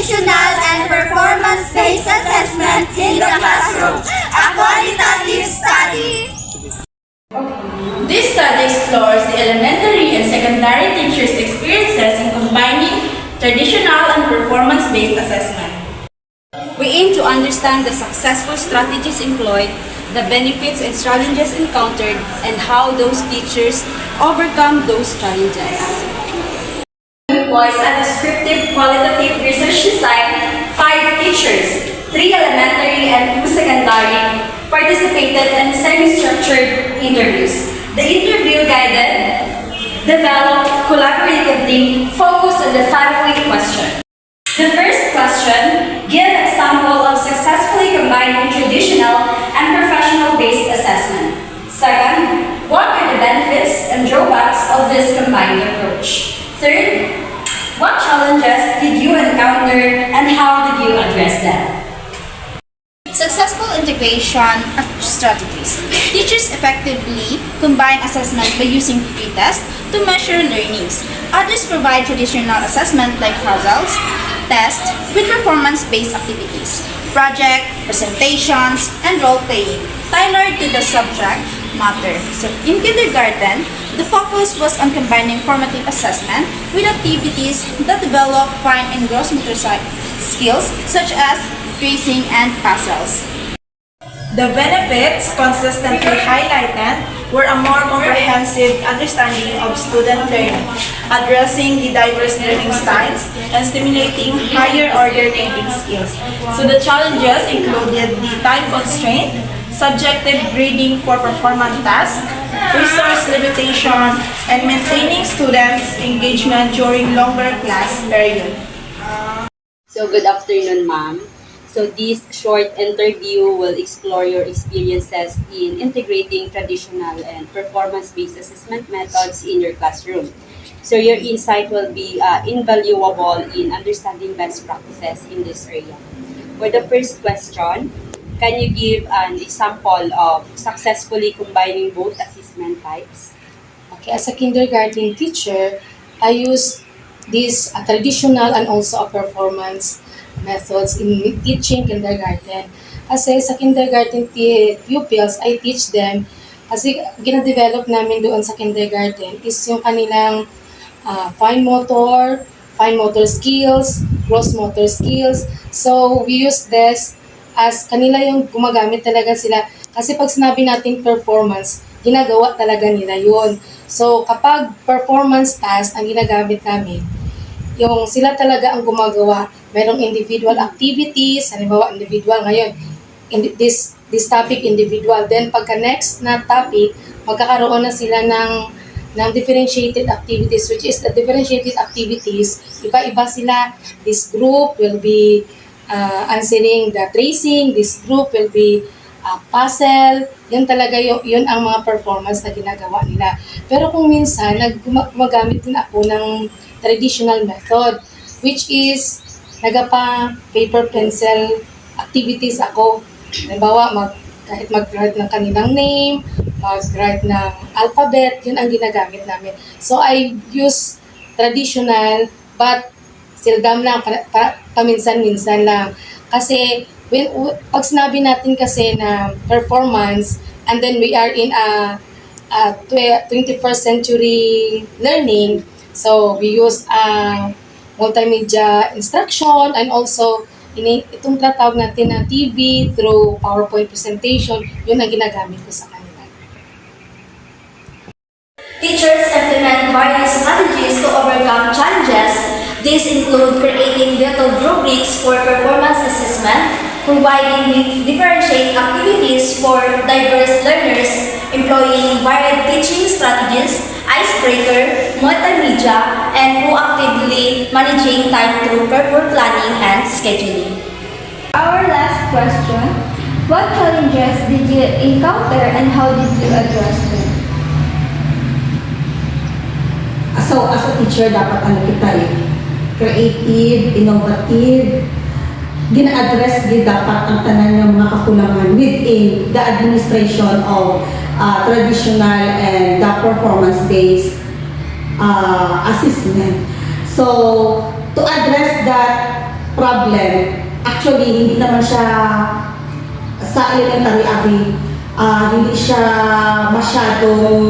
traditional and performance-based assessment in the classroom, a qualitative study. This study explores the elementary and secondary teachers' experiences in combining traditional and performance-based assessment. We aim to understand the successful strategies employed, the benefits and challenges encountered, and how those teachers overcome those challenges. Employs a descriptive qualitative research design. 5 teachers, 3 elementary and 2 secondary, participated in semi-structured interviews. The interview guided, developed collaboratively, focused on the following question. The first question, give example of successfully combining traditional and professional-based assessment. Second, what are the benefits and drawbacks of this combined approach? Third, what challenges did you encounter and how did you address them? Successful integration of strategies. Teachers effectively combine assessment by using pre-test to measure learnings. Others provide traditional assessment like puzzles, tests with performance-based activities, project, presentations, and role-playing, tailored to the subject matter. So in kindergarten, the focus was on combining formative assessment with activities that develop fine and gross motor skills such as tracing and puzzles. The benefits consistently highlighted were a more comprehensive understanding of student learning, addressing the diverse learning styles, and stimulating higher order thinking skills. So the challenges included the time constraint, subjective grading for performance tasks, resource limitation, and maintaining students' engagement during longer class period. So good afternoon, ma'am. So this short interview will explore your experiences in integrating traditional and performance-based assessment methods in your classroom. So your insight will be invaluable in understanding best practices in this area. For the first question, can you give an example of successfully combining both assessment types? Okay, as a kindergarten teacher, I use this traditional and also a performance methods in teaching kindergarten. Kasi sa kindergarten pupils, I teach them, kasi gina-develop namin doon sa kindergarten is yung kanilang fine motor skills, gross motor skills. So, we use this as kanila yung gumagamit talaga sila. Kasi pag sinabi natin performance, ginagawa talaga nila yun. So, kapag performance task ang ginagamit namin, yung sila talaga ang gumagawa. Merong individual activities, halimbawa individual ngayon, this topic individual. Then pagka next na topic, magkakaroon na sila ng differentiated activities, which is the differentiated activities, iba-iba sila. This group will be answering the tracing, this group will be puzzle. Yun talaga yun ang mga performance na ginagawa nila. Pero kung minsan, gumagamit din ako ng traditional method, which is nagapa paper pencil activities ako. Halimbawa, kahit mag-write ng kanilang name, mag-write ng alphabet, yun ang ginagamit namin. So I use traditional but still lang, paminsan-minsan lang. Kasi pag sinabi natin kasi na performance and then we are in a 21st century learning, so we use multimedia instruction and also itong tatawag natin na TV through PowerPoint presentation, yun ang ginagamit ko sa kanila. Teachers implement various strategies to overcome challenges. These include creating detailed rubrics for performance assessment, providing differentiated activities for diverse learners, employing varied teaching strategies, icebreaker, multimedia, and proactively managing time through careful planning and scheduling. Our last question, what challenges did you encounter and how did you address them? So, as a teacher, dapat kita creative, innovative, gina-address dapat ang tanan ng mga kakulangan within the administration of traditional and the performance-based assessment. So, to address that problem, actually, hindi naman siya sa elementary abi, hindi siya masyadong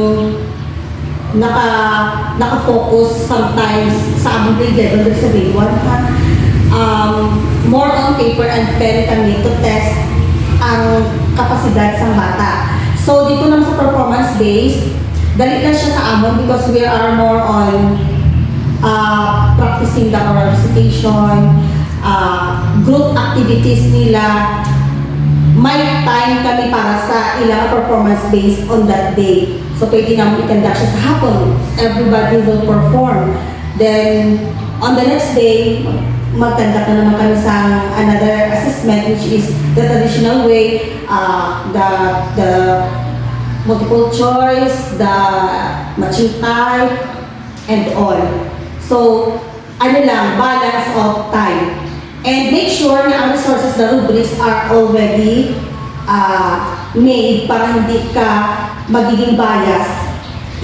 naka-focus sometimes sa among grade level sa grade 1 ha. More on paper and pen kami to test ang kapasidad sa bata. So dito naman sa performance based, dali lang siya sa amon because we are more on practicing the oral recitation, group activities nila. May time kami para sa ilang performance based on that day. So pwede namin i-conduct siya sa hapon. Everybody will perform. Then, on the next day, mag-conduct na naman kami sa another assessment which is the traditional way, the multiple choice, the matching type, and all. So, ano lang, balance of time. And make sure na ang resources, the rubrics are already made para hindi ka magiging bias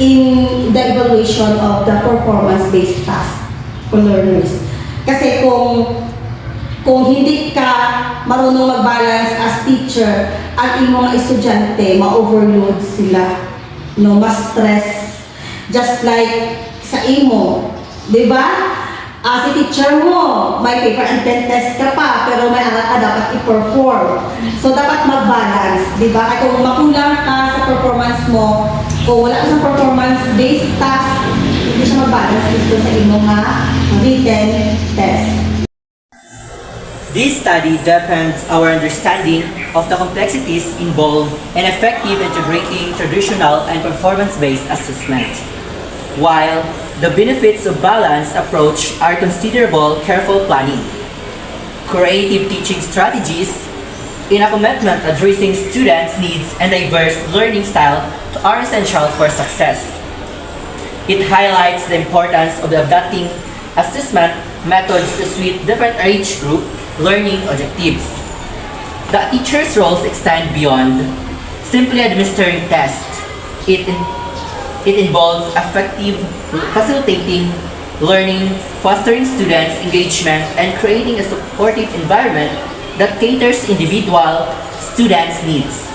in the evaluation of the performance-based task for learners. Kasi kung hindi ka marunong mag-balance as teacher, ang iyong mga estudyante, ma-overload sila, no, ma-stress. Just like sa imo, di ba? Si teacher mo, may paper and pen test ka pa, pero may aral ka dapat i-perform. So, dapat mag-balance, di ba? Kaya kung makulang ka sa performance mo, kung wala ka sa performance-based task, hindi siya mag-balance dito sa iyong written test. This study deepens our understanding of the complexities involved in effective integrating traditional and performance-based assessment. While the benefits of balanced approach are considerable careful planning, creative teaching strategies, in a commitment addressing students' needs and diverse learning style are essential for success. It highlights the importance of adapting assessment methods to suit different age group learning objectives. The teacher's roles extend beyond simply administering tests. It involves effective facilitating learning, fostering students' engagement, and creating a supportive environment that caters individual students' needs.